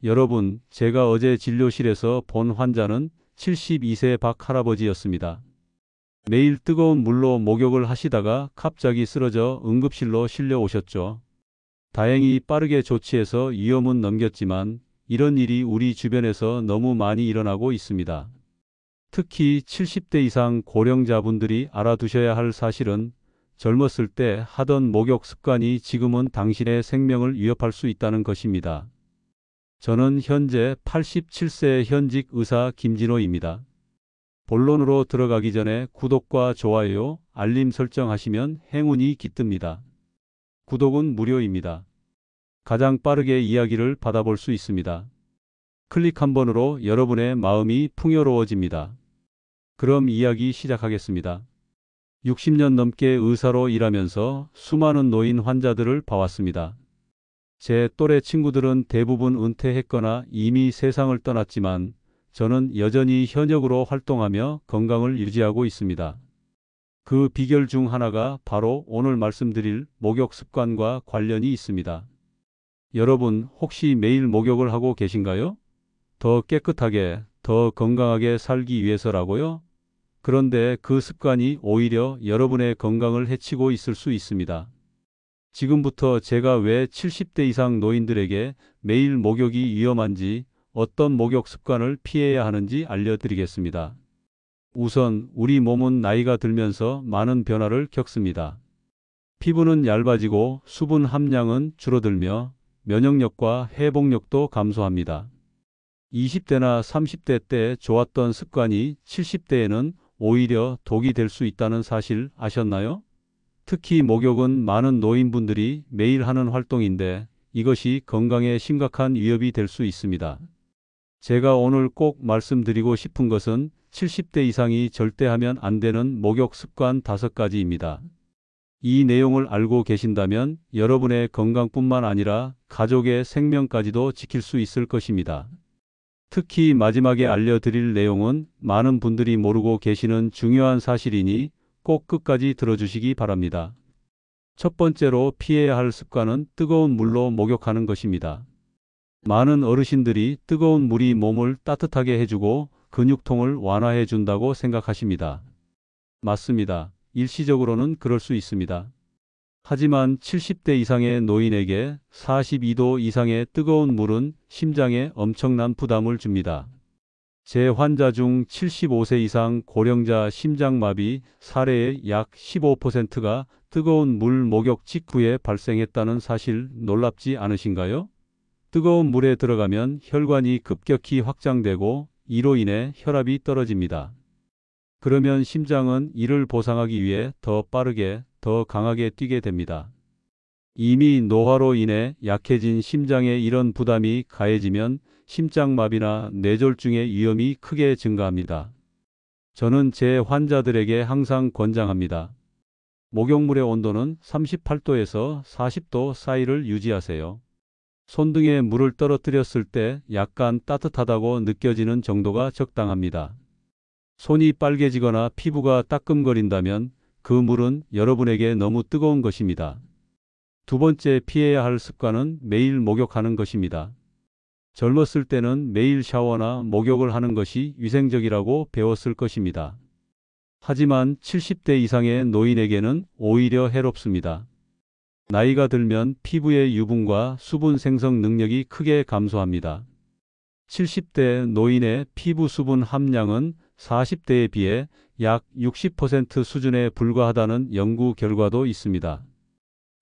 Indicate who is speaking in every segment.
Speaker 1: 여러분, 제가 어제 진료실에서 본 환자는 72세 박 할아버지였습니다. 매일 뜨거운 물로 목욕을 하시다가 갑자기 쓰러져 응급실로 실려 오셨죠. 다행히 빠르게 조치해서 위험은 넘겼지만 이런 일이 우리 주변에서 너무 많이 일어나고 있습니다. 특히 70대 이상 고령자분들이 알아두셔야 할 사실은 젊었을 때 하던 목욕 습관이 지금은 당신의 생명을 위협할 수 있다는 것입니다. 저는 현재 87세 현직 의사 김진호입니다. 본론으로 들어가기 전에 구독과 좋아요, 알림 설정하시면 행운이 깃듭니다. 구독은 무료입니다. 가장 빠르게 이야기를 받아볼 수 있습니다. 클릭 한 번으로 여러분의 마음이 풍요로워집니다. 그럼 이야기 시작하겠습니다. 60년 넘게 의사로 일하면서 수많은 노인 환자들을 봐왔습니다. 제 또래 친구들은 대부분 은퇴했거나 이미 세상을 떠났지만 저는 여전히 현역으로 활동하며 건강을 유지하고 있습니다. 그 비결 중 하나가 바로 오늘 말씀드릴 목욕 습관과 관련이 있습니다. 여러분, 혹시 매일 목욕을 하고 계신가요? 더 깨끗하게, 더 건강하게 살기 위해서라고요? 그런데 그 습관이 오히려 여러분의 건강을 해치고 있을 수 있습니다. 지금부터 제가 왜 70대 이상 노인들에게 매일 목욕이 위험한지, 어떤 목욕 습관을 피해야 하는지 알려드리겠습니다. 우선 우리 몸은 나이가 들면서 많은 변화를 겪습니다. 피부는 얇아지고 수분 함량은 줄어들며 면역력과 회복력도 감소합니다. 20대나 30대 때 좋았던 습관이 70대에는 오히려 독이 될 수 있다는 사실 아셨나요? 특히 목욕은 많은 노인분들이 매일 하는 활동인데 이것이 건강에 심각한 위협이 될 수 있습니다. 제가 오늘 꼭 말씀드리고 싶은 것은 70대 이상이 절대 하면 안 되는 목욕 습관 5가지입니다. 이 내용을 알고 계신다면 여러분의 건강뿐만 아니라 가족의 생명까지도 지킬 수 있을 것입니다. 특히 마지막에 알려드릴 내용은 많은 분들이 모르고 계시는 중요한 사실이니 꼭 끝까지 들어주시기 바랍니다. 첫 번째로 피해야 할 습관은 뜨거운 물로 목욕하는 것입니다. 많은 어르신들이 뜨거운 물이 몸을 따뜻하게 해주고 근육통을 완화해 준다고 생각하십니다. 맞습니다. 일시적으로는 그럴 수 있습니다. 하지만 70대 이상의 노인에게 42도 이상의 뜨거운 물은 심장에 엄청난 부담을 줍니다. 제 환자 중 75세 이상 고령자 심장마비 사례의 약 15%가 뜨거운 물 목욕 직후에 발생했다는 사실 놀랍지 않으신가요? 뜨거운 물에 들어가면 혈관이 급격히 확장되고 이로 인해 혈압이 떨어집니다. 그러면 심장은 이를 보상하기 위해 더 빠르게, 더 강하게 뛰게 됩니다. 이미 노화로 인해 약해진 심장에 이런 부담이 가해지면 심장마비나 뇌졸중의 위험이 크게 증가합니다. 저는 제 환자들에게 항상 권장합니다. 목욕물의 온도는 38도에서 40도 사이를 유지하세요. 손등에 물을 떨어뜨렸을 때 약간 따뜻하다고 느껴지는 정도가 적당합니다. 손이 빨개지거나 피부가 따끔거린다면 그 물은 여러분에게 너무 뜨거운 것입니다. 두 번째 피해야 할 습관은 매일 목욕하는 것입니다. 젊었을 때는 매일 샤워나 목욕을 하는 것이 위생적이라고 배웠을 것입니다. 하지만 70대 이상의 노인에게는 오히려 해롭습니다. 나이가 들면 피부의 유분과 수분 생성 능력이 크게 감소합니다. 70대 노인의 피부 수분 함량은 40대에 비해 약 60% 수준에 불과하다는 연구 결과도 있습니다.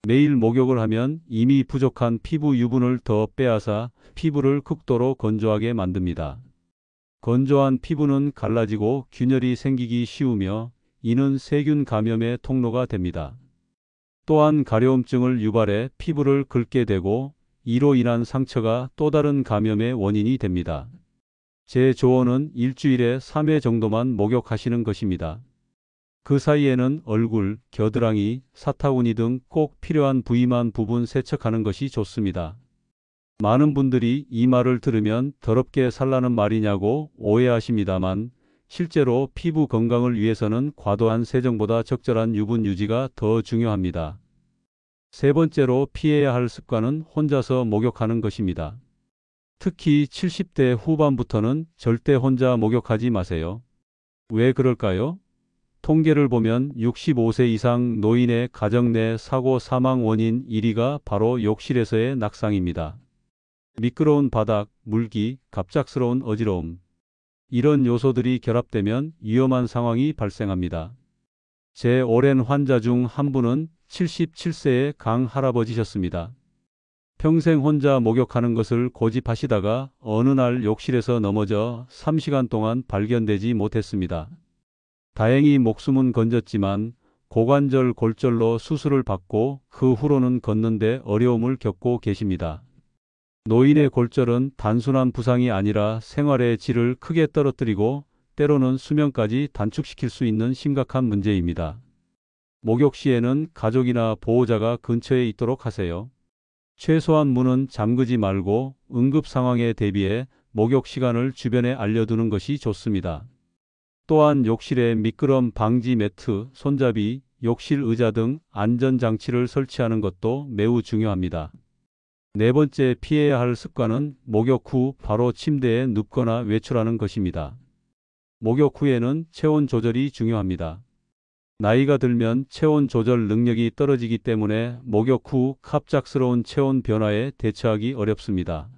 Speaker 1: 매일 목욕을 하면 이미 부족한 피부 유분을 더 빼앗아 피부를 극도로 건조하게 만듭니다. 건조한 피부는 갈라지고 균열이 생기기 쉬우며 이는 세균 감염의 통로가 됩니다. 또한 가려움증을 유발해 피부를 긁게 되고 이로 인한 상처가 또 다른 감염의 원인이 됩니다. 제 조언은 일주일에 3회 정도만 목욕하시는 것입니다. 그 사이에는 얼굴, 겨드랑이, 사타구니 등 꼭 필요한 부위만 부분 세척하는 것이 좋습니다. 많은 분들이 이 말을 들으면 더럽게 살라는 말이냐고 오해하십니다만 실제로 피부 건강을 위해서는 과도한 세정보다 적절한 유분 유지가 더 중요합니다. 세 번째로 피해야 할 습관은 혼자서 목욕하는 것입니다. 특히 70대 후반부터는 절대 혼자 목욕하지 마세요. 왜 그럴까요? 통계를 보면 65세 이상 노인의 가정 내 사고 사망 원인 1위가 바로 욕실에서의 낙상입니다. 미끄러운 바닥, 물기, 갑작스러운 어지러움. 이런 요소들이 결합되면 위험한 상황이 발생합니다. 제 오랜 환자 중 한 분은 77세의 강 할아버지셨습니다. 평생 혼자 목욕하는 것을 고집하시다가 어느 날 욕실에서 넘어져 3시간 동안 발견되지 못했습니다. 다행히 목숨은 건졌지만 고관절 골절로 수술을 받고 그 후로는 걷는데 어려움을 겪고 계십니다. 노인의 골절은 단순한 부상이 아니라 생활의 질을 크게 떨어뜨리고 때로는 수명까지 단축시킬 수 있는 심각한 문제입니다. 목욕 시에는 가족이나 보호자가 근처에 있도록 하세요. 최소한 문은 잠그지 말고 응급 상황에 대비해 목욕 시간을 주변에 알려두는 것이 좋습니다. 또한 욕실에 미끄럼 방지 매트, 손잡이, 욕실 의자 등 안전장치를 설치하는 것도 매우 중요합니다. 네 번째 피해야 할 습관은 목욕 후 바로 침대에 눕거나 외출하는 것입니다. 목욕 후에는 체온 조절이 중요합니다. 나이가 들면 체온 조절 능력이 떨어지기 때문에 목욕 후 갑작스러운 체온 변화에 대처하기 어렵습니다.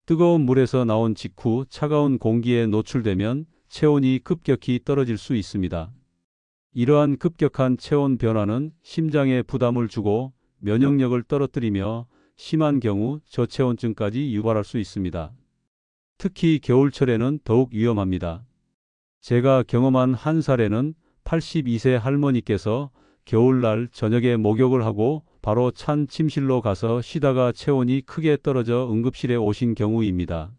Speaker 1: 뜨거운 물에서 나온 직후 차가운 공기에 노출되면 체온이 급격히 떨어질 수 있습니다. 이러한 급격한 체온 변화는 심장에 부담을 주고 면역력을 떨어뜨리며 심한 경우 저체온증까지 유발할 수 있습니다. 특히 겨울철에는 더욱 위험합니다. 제가 경험한 한 사례는 82세 할머니께서 겨울날 저녁에 목욕을 하고 바로 찬 침실로 가서 쉬다가 체온이 크게 떨어져 응급실에 오신 경우입니다.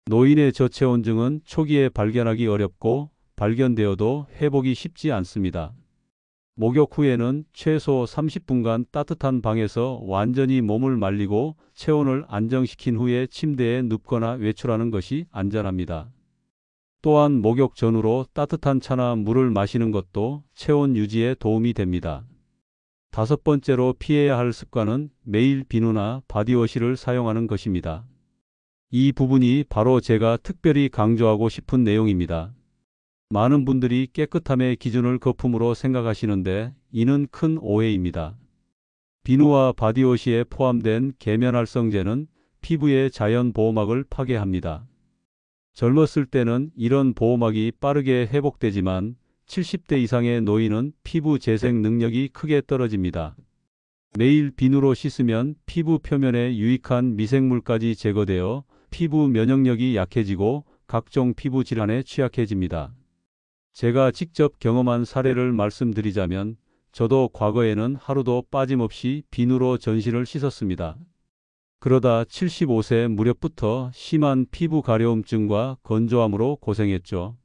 Speaker 1: 노인의 저체온증은 초기에 발견하기 어렵고 발견되어도 회복이 쉽지 않습니다. 목욕 후에는 최소 30분간 따뜻한 방에서 완전히 몸을 말리고 체온을 안정시킨 후에 침대에 눕거나 외출하는 것이 안전합니다. 또한 목욕 전후로 따뜻한 차나 물을 마시는 것도 체온 유지에 도움이 됩니다. 다섯 번째로 피해야 할 습관은 매일 비누나 바디워시를 사용하는 것입니다. 이 부분이 바로 제가 특별히 강조하고 싶은 내용입니다. 많은 분들이 깨끗함의 기준을 거품으로 생각하시는데 이는 큰 오해입니다. 비누와 바디워시에 포함된 계면활성제는 피부의 자연 보호막을 파괴합니다. 젊었을 때는 이런 보호막이 빠르게 회복되지만 70대 이상의 노인은 피부 재생 능력이 크게 떨어집니다. 매일 비누로 씻으면 피부 표면에 유익한 미생물까지 제거되어 피부 면역력이 약해지고 각종 피부 질환에 취약해집니다. 제가 직접 경험한 사례를 말씀드리자면 저도 과거에는 하루도 빠짐없이 비누로 전신을 씻었습니다. 그러다 75세 무렵부터 심한 피부 가려움증과 건조함으로 고생했죠.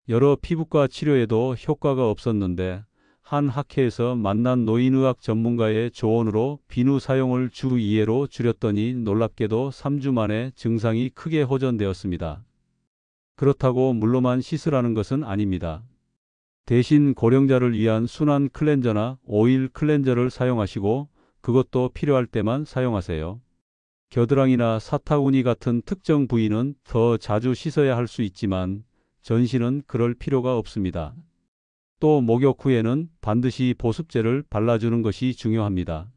Speaker 1: 여러 피부과 치료에도 효과가 없었는데 한 학회에서 만난 노인의학 전문가의 조언으로 비누 사용을 주 2회로 줄였더니 놀랍게도 3주 만에 증상이 크게 호전되었습니다. 그렇다고 물로만 씻으라는 것은 아닙니다. 대신 고령자를 위한 순환 클렌저나 오일 클렌저를 사용하시고 그것도 필요할 때만 사용하세요. 겨드랑이나 사타구니 같은 특정 부위는 더 자주 씻어야 할 수 있지만 전신은 그럴 필요가 없습니다. 또 목욕 후에는 반드시 보습제를 발라주는 것이 중요합니다.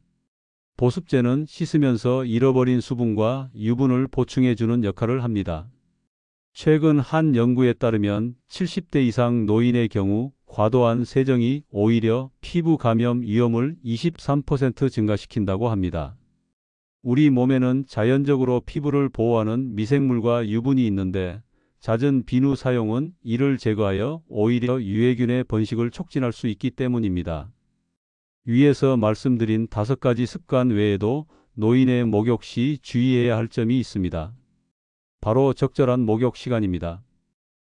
Speaker 1: 보습제는 씻으면서 잃어버린 수분과 유분을 보충해주는 역할을 합니다. 최근 한 연구에 따르면 70대 이상 노인의 경우 과도한 세정이 오히려 피부 감염 위험을 23% 증가시킨다고 합니다. 우리 몸에는 자연적으로 피부를 보호하는 미생물과 유분이 있는데 잦은 비누 사용은 이를 제거하여 오히려 유해균의 번식을 촉진할 수 있기 때문입니다. 위에서 말씀드린 5가지 습관 외에도 노인의 목욕 시 주의해야 할 점이 있습니다. 바로 적절한 목욕 시간입니다.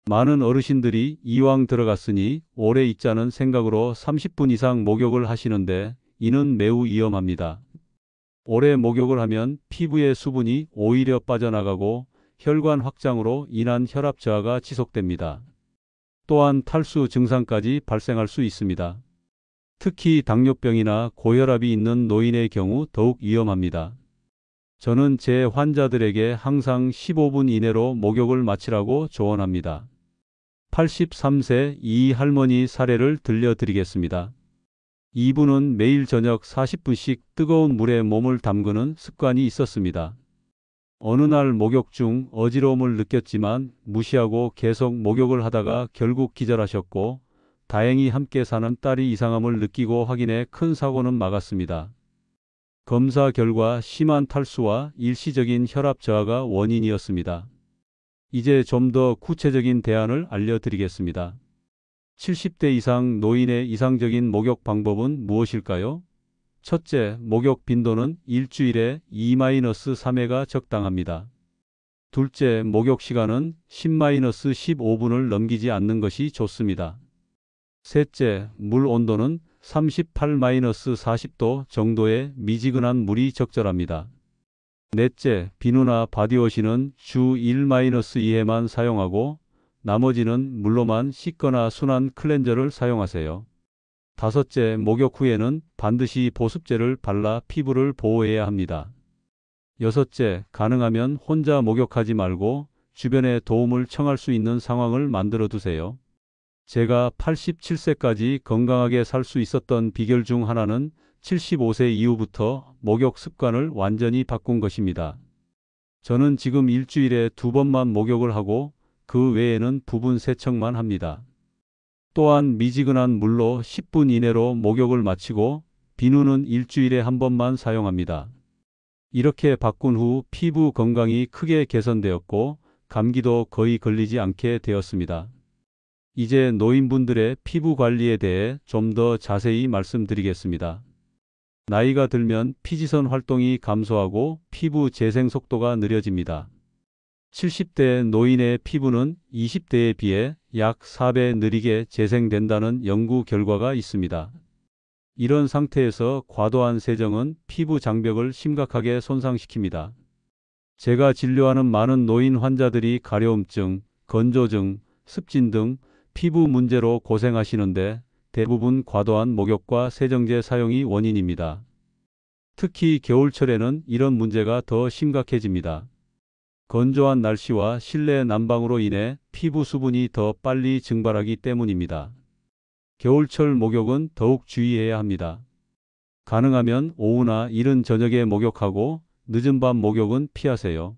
Speaker 1: 많은 어르신들이 이왕 들어갔으니 오래 있자는 생각으로 30분 이상 목욕을 하시는데 이는 매우 위험합니다. 오래 목욕을 하면 피부의 수분이 오히려 빠져나가고 혈관 확장으로 인한 혈압 저하가 지속됩니다. 또한 탈수 증상까지 발생할 수 있습니다. 특히 당뇨병이나 고혈압이 있는 노인의 경우 더욱 위험합니다. 저는 제 환자들에게 항상 15분 이내로 목욕을 마치라고 조언합니다. 83세 이 할머니 사례를 들려드리겠습니다. 이분은 매일 저녁 40분씩 뜨거운 물에 몸을 담그는 습관이 있었습니다. 어느 날 목욕 중 어지러움을 느꼈지만 무시하고 계속 목욕을 하다가 결국 기절하셨고, 다행히 함께 사는 딸이 이상함을 느끼고 확인해 큰 사고는 막았습니다. 검사 결과 심한 탈수와 일시적인 혈압 저하가 원인이었습니다. 이제 좀 더 구체적인 대안을 알려드리겠습니다. 70대 이상 노인의 이상적인 목욕 방법은 무엇일까요? 첫째, 목욕 빈도는 일주일에 2-3회가 적당합니다. 둘째, 목욕 시간은 10-15분을 넘기지 않는 것이 좋습니다. 셋째, 물 온도는 38-40도 정도의 미지근한 물이 적절합니다. 넷째, 비누나 바디워시는 주 1-2회만 사용하고 나머지는 물로만 씻거나 순한 클렌저를 사용하세요. 다섯째, 목욕 후에는 반드시 보습제를 발라 피부를 보호해야 합니다. 여섯째, 가능하면 혼자 목욕하지 말고 주변에 도움을 청할 수 있는 상황을 만들어 두세요. 제가 87세까지 건강하게 살 수 있었던 비결 중 하나는 75세 이후부터 목욕 습관을 완전히 바꾼 것입니다. 저는 지금 일주일에 2번만 목욕을 하고 그 외에는 부분 세척만 합니다. 또한 미지근한 물로 10분 이내로 목욕을 마치고 비누는 일주일에 1번만 사용합니다. 이렇게 바꾼 후 피부 건강이 크게 개선되었고 감기도 거의 걸리지 않게 되었습니다. 이제 노인분들의 피부 관리에 대해 좀 더 자세히 말씀드리겠습니다. 나이가 들면 피지선 활동이 감소하고 피부 재생 속도가 느려집니다. 70대 노인의 피부는 20대에 비해 약 4배 느리게 재생된다는 연구 결과가 있습니다. 이런 상태에서 과도한 세정은 피부 장벽을 심각하게 손상시킵니다. 제가 진료하는 많은 노인 환자들이 가려움증, 건조증, 습진 등 피부 문제로 고생하시는데 대부분 과도한 목욕과 세정제 사용이 원인입니다. 특히 겨울철에는 이런 문제가 더 심각해집니다. 건조한 날씨와 실내 난방으로 인해 피부 수분이 더 빨리 증발하기 때문입니다. 겨울철 목욕은 더욱 주의해야 합니다. 가능하면 오후나 이른 저녁에 목욕하고 늦은 밤 목욕은 피하세요.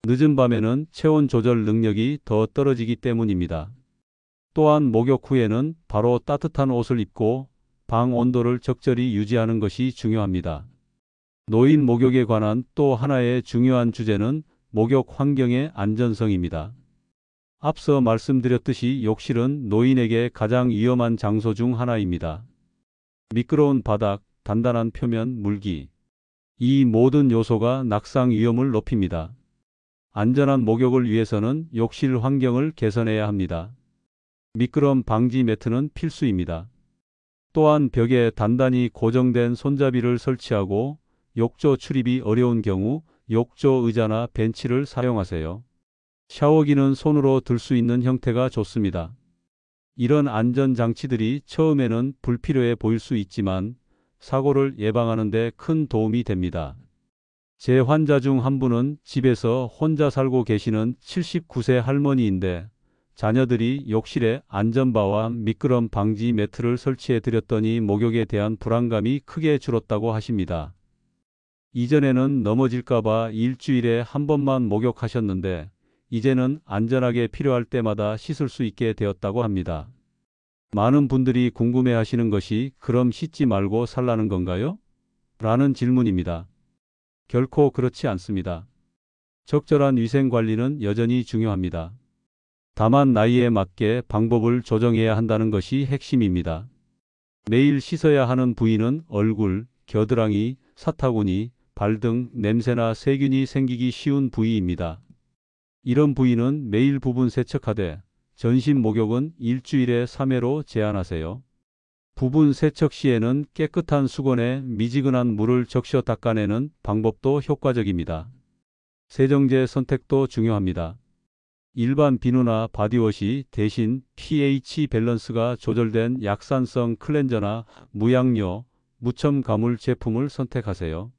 Speaker 1: 늦은 밤에는 체온 조절 능력이 더 떨어지기 때문입니다. 또한 목욕 후에는 바로 따뜻한 옷을 입고 방 온도를 적절히 유지하는 것이 중요합니다. 노인 목욕에 관한 또 하나의 중요한 주제는 목욕 환경의 안전성입니다. 앞서 말씀드렸듯이 욕실은 노인에게 가장 위험한 장소 중 하나입니다. 미끄러운 바닥, 단단한 표면, 물기. 이 모든 요소가 낙상 위험을 높입니다. 안전한 목욕을 위해서는 욕실 환경을 개선해야 합니다. 미끄럼 방지 매트는 필수입니다. 또한 벽에 단단히 고정된 손잡이를 설치하고 욕조 출입이 어려운 경우 욕조 의자나 벤치를 사용하세요. 샤워기는 손으로 들 수 있는 형태가 좋습니다. 이런 안전장치들이 처음에는 불필요해 보일 수 있지만 사고를 예방하는 데 큰 도움이 됩니다. 제 환자 중 한 분은 집에서 혼자 살고 계시는 79세 할머니인데 자녀들이 욕실에 안전바와 미끄럼 방지 매트를 설치해 드렸더니 목욕에 대한 불안감이 크게 줄었다고 하십니다. 이전에는 넘어질까봐 일주일에 1번만 목욕하셨는데 이제는 안전하게 필요할 때마다 씻을 수 있게 되었다고 합니다. 많은 분들이 궁금해하시는 것이 그럼 씻지 말고 살라는 건가요? 라는 질문입니다. 결코 그렇지 않습니다. 적절한 위생관리는 여전히 중요합니다. 다만 나이에 맞게 방법을 조정해야 한다는 것이 핵심입니다. 매일 씻어야 하는 부위는 얼굴, 겨드랑이, 사타구니, 발 등 냄새나 세균이 생기기 쉬운 부위입니다. 이런 부위는 매일 부분 세척하되 전신 목욕은 일주일에 3회로 제한하세요. 부분 세척 시에는 깨끗한 수건에 미지근한 물을 적셔 닦아내는 방법도 효과적입니다. 세정제 선택도 중요합니다. 일반 비누나 바디워시 대신 pH 밸런스가 조절된 약산성 클렌저나 무향료, 무첨 가물 제품을 선택하세요.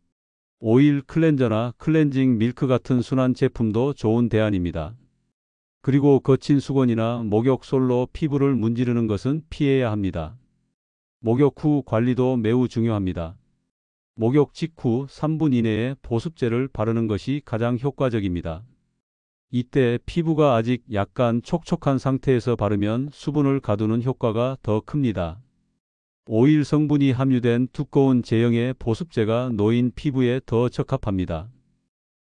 Speaker 1: 오일 클렌저나 클렌징 밀크 같은 순한 제품도 좋은 대안입니다. 그리고 거친 수건이나 목욕솔로 피부를 문지르는 것은 피해야 합니다. 목욕 후 관리도 매우 중요합니다. 목욕 직후 3분 이내에 보습제를 바르는 것이 가장 효과적입니다. 이때 피부가 아직 약간 촉촉한 상태에서 바르면 수분을 가두는 효과가 더 큽니다. 오일 성분이 함유된 두꺼운 제형의 보습제가 노인 피부에 더 적합합니다.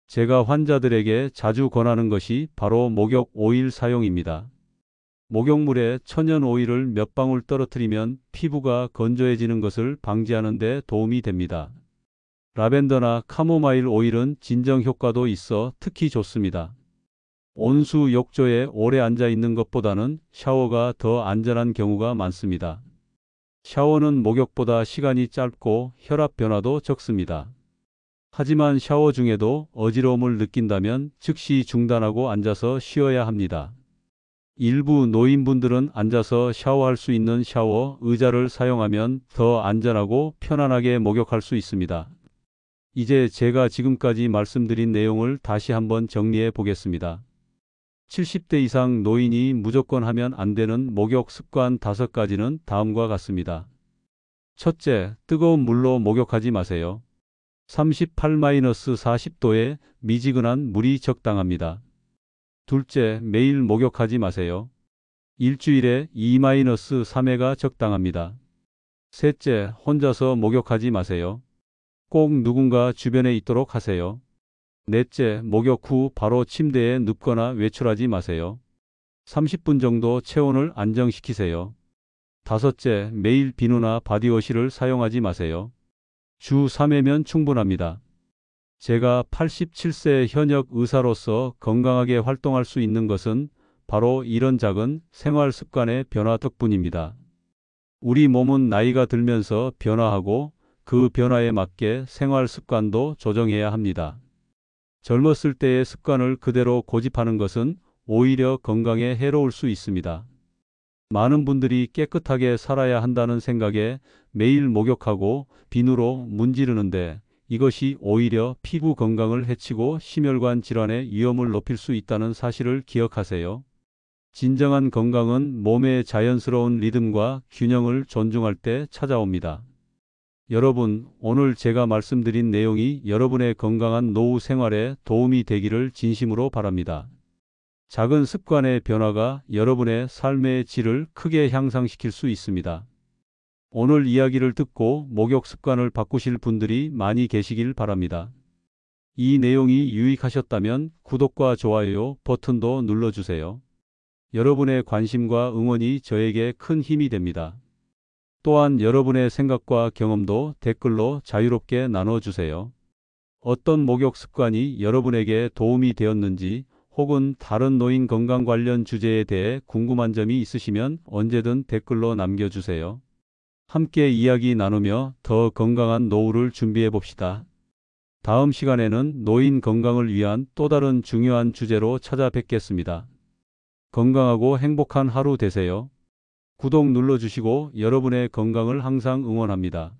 Speaker 1: 제가 환자들에게 자주 권하는 것이 바로 목욕 오일 사용입니다. 목욕물에 천연 오일을 몇 방울 떨어뜨리면 피부가 건조해지는 것을 방지하는 데 도움이 됩니다. 라벤더나 카모마일 오일은 진정 효과도 있어 특히 좋습니다. 온수 욕조에 오래 앉아 있는 것보다는 샤워가 더 안전한 경우가 많습니다. 샤워는 목욕보다 시간이 짧고 혈압 변화도 적습니다. 하지만 샤워 중에도 어지러움을 느낀다면 즉시 중단하고 앉아서 쉬어야 합니다. 일부 노인분들은 앉아서 샤워할 수 있는 샤워 의자를 사용하면 더 안전하고 편안하게 목욕할 수 있습니다. 이제 제가 지금까지 말씀드린 내용을 다시 한번 정리해 보겠습니다. 70대 이상 노인이 무조건 하면 안 되는 목욕 습관 5가지는 다음과 같습니다. 첫째, 뜨거운 물로 목욕하지 마세요. 38-40도에 미지근한 물이 적당합니다. 둘째, 매일 목욕하지 마세요. 일주일에 2-3회가 적당합니다. 셋째, 혼자서 목욕하지 마세요. 꼭 누군가 주변에 있도록 하세요. 넷째, 목욕 후 바로 침대에 눕거나 외출하지 마세요. 30분 정도 체온을 안정시키세요. 다섯째, 매일 비누나 바디워시를 사용하지 마세요. 주 3회면 충분합니다. 제가 87세 현역 의사로서 건강하게 활동할 수 있는 것은 바로 이런 작은 생활 습관의 변화 덕분입니다. 우리 몸은 나이가 들면서 변화하고 그 변화에 맞게 생활 습관도 조정해야 합니다. 젊었을 때의 습관을 그대로 고집하는 것은 오히려 건강에 해로울 수 있습니다. 많은 분들이 깨끗하게 살아야 한다는 생각에 매일 목욕하고 비누로 문지르는데 이것이 오히려 피부 건강을 해치고 심혈관 질환의 위험을 높일 수 있다는 사실을 기억하세요. 진정한 건강은 몸의 자연스러운 리듬과 균형을 존중할 때 찾아옵니다. 여러분, 오늘 제가 말씀드린 내용이 여러분의 건강한 노후 생활에 도움이 되기를 진심으로 바랍니다. 작은 습관의 변화가 여러분의 삶의 질을 크게 향상시킬 수 있습니다. 오늘 이야기를 듣고 목욕 습관을 바꾸실 분들이 많이 계시길 바랍니다. 이 내용이 유익하셨다면 구독과 좋아요 버튼도 눌러주세요. 여러분의 관심과 응원이 저에게 큰 힘이 됩니다. 또한 여러분의 생각과 경험도 댓글로 자유롭게 나눠주세요. 어떤 목욕 습관이 여러분에게 도움이 되었는지 혹은 다른 노인 건강 관련 주제에 대해 궁금한 점이 있으시면 언제든 댓글로 남겨주세요. 함께 이야기 나누며 더 건강한 노후를 준비해 봅시다. 다음 시간에는 노인 건강을 위한 또 다른 중요한 주제로 찾아뵙겠습니다. 건강하고 행복한 하루 되세요. 구독 눌러주시고 여러분의 건강을 항상 응원합니다.